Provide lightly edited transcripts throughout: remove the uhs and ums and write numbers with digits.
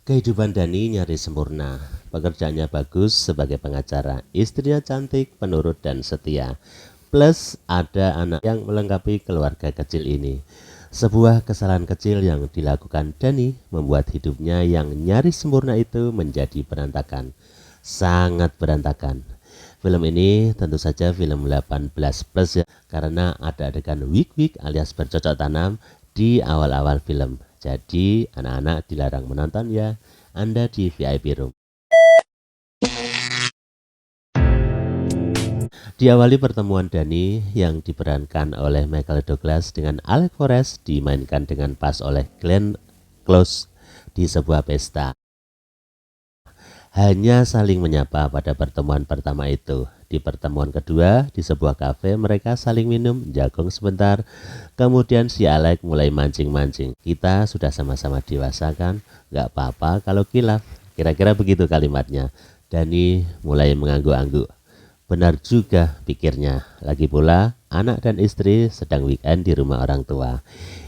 Kehidupan Dani nyaris sempurna. Pekerjaannya bagus sebagai pengacara, istrinya cantik, penurut dan setia. Plus ada anak yang melengkapi keluarga kecil ini. Sebuah kesalahan kecil yang dilakukan Dani membuat hidupnya yang nyaris sempurna itu menjadi berantakan. Sangat berantakan. Film ini tentu saja film 18 plus ya, karena ada adegan wik-wik alias bercocok tanam di awal-awal film. Jadi anak-anak dilarang menonton ya, Anda di VIP room. Diawali pertemuan Dani yang diperankan oleh Michael Douglas dengan Alec Forrest dimainkan dengan pas oleh Glenn Close di sebuah pesta. Hanya saling menyapa pada pertemuan pertama itu. Di pertemuan kedua di sebuah kafe mereka saling minum jagung sebentar. Kemudian si Alec mulai mancing-mancing. Kita sudah sama-sama dewasa kan? Gak apa-apa kalau kilaf. Kira-kira begitu kalimatnya. Dani mulai mengangguk-angguk. Benar juga pikirnya. Lagi pula anak dan istri sedang weekend di rumah orang tua.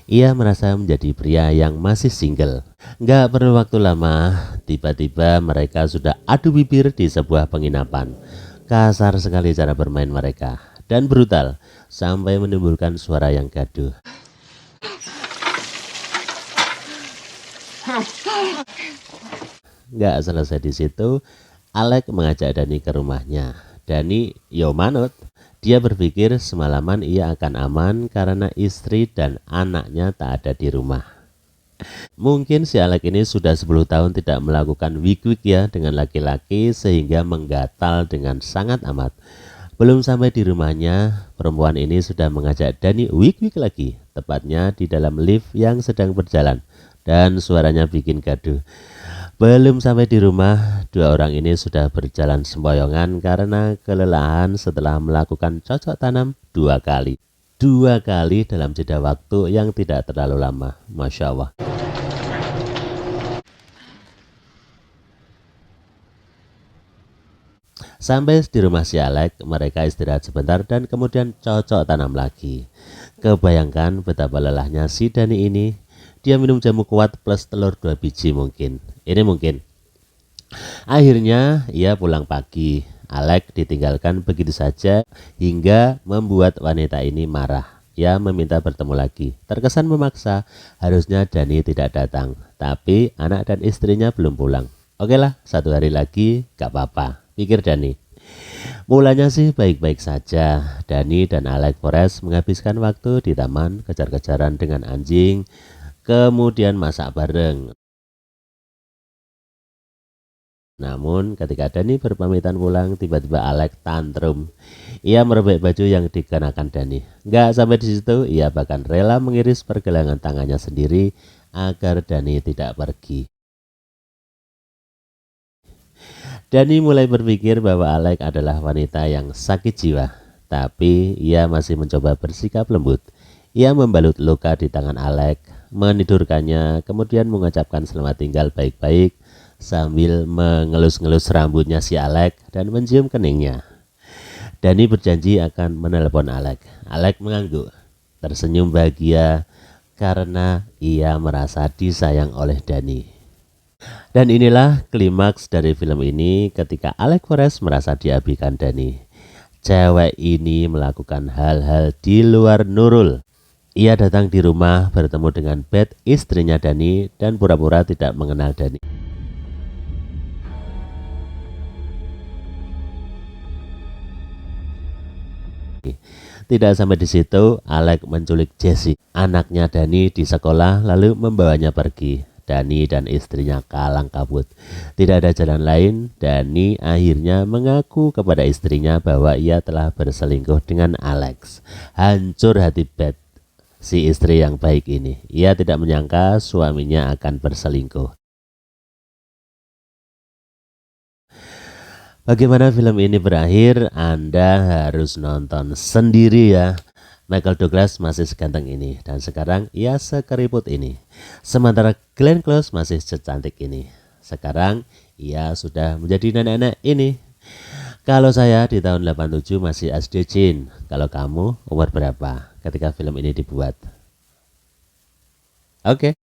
Ia merasa menjadi pria yang masih single. Nggak perlu waktu lama, tiba-tiba mereka sudah adu bibir di sebuah penginapan. Kasar sekali cara bermain mereka dan brutal sampai menimbulkan suara yang gaduh. Nggak selesai di situ, Alec mengajak Dani ke rumahnya. Dani yo manut. Dia berpikir semalaman ia akan aman karena istri dan anaknya tak ada di rumah. Mungkin si Alec ini sudah 10 tahun tidak melakukan wik-wik ya dengan laki-laki sehingga menggatal dengan sangat amat. Belum sampai di rumahnya, perempuan ini sudah mengajak Dani wik-wik lagi, tepatnya di dalam lift yang sedang berjalan dan suaranya bikin gaduh. Belum sampai di rumah, dua orang ini sudah berjalan sempoyongan karena kelelahan setelah melakukan cocok tanam 2 kali. 2 kali dalam jeda waktu yang tidak terlalu lama, Masya Allah. Sampai di rumah si Alec, mereka istirahat sebentar dan kemudian cocok tanam lagi. Kebayangkan betapa lelahnya si Dani ini. Dia minum jamu kuat plus telur 2 biji mungkin. Ini mungkin. Akhirnya ia pulang pagi. Alec ditinggalkan begitu saja hingga membuat wanita ini marah. Ia meminta bertemu lagi. Terkesan memaksa. Harusnya Dani tidak datang. Tapi anak dan istrinya belum pulang. Oke lah, 1 hari lagi gak apa-apa, pikir Dani. Mulanya sih baik-baik saja. Dani dan Alec Forrest menghabiskan waktu di taman, kejar-kejaran dengan anjing, kemudian masak bareng. Namun ketika Dani berpamitan pulang, tiba-tiba Alec tantrum. Ia merobek baju yang dikenakan Dani. Nggak sampai di situ, ia bahkan rela mengiris pergelangan tangannya sendiri agar Dani tidak pergi. Dani mulai berpikir bahwa Alec adalah wanita yang sakit jiwa, tapi ia masih mencoba bersikap lembut. Ia membalut luka di tangan Alec, menidurkannya, kemudian mengucapkan selamat tinggal baik-baik sambil mengelus-ngelus rambutnya si Alec dan mencium keningnya. Dani berjanji akan menelpon Alec. Alec mengangguk, tersenyum bahagia karena ia merasa disayang oleh Dani. Dan inilah klimaks dari film ini ketika Alec Forrest merasa diabaikan Dani. Cewek ini melakukan hal-hal di luar Nurul. Ia datang di rumah bertemu dengan Beth, istrinya Dani, dan pura-pura tidak mengenal Dani. Tidak sampai di situ, Alec menculik Jessie, anaknya Dani di sekolah, lalu membawanya pergi. Dani dan istrinya kalang kabut. Tidak ada jalan lain. Dani akhirnya mengaku kepada istrinya bahwa ia telah berselingkuh dengan Alex. Hancur hati Beth, si istri yang baik ini. Ia tidak menyangka suaminya akan berselingkuh. Bagaimana film ini berakhir? Anda harus nonton sendiri ya. Michael Douglas masih seganteng ini dan sekarang ia sekeriput ini. Sementara Glenn Close masih secantik ini. Sekarang ia sudah menjadi nenek-nenek ini. Kalau saya di tahun 87 masih SD Jin. Kalau kamu umur berapa ketika film ini dibuat? Oke.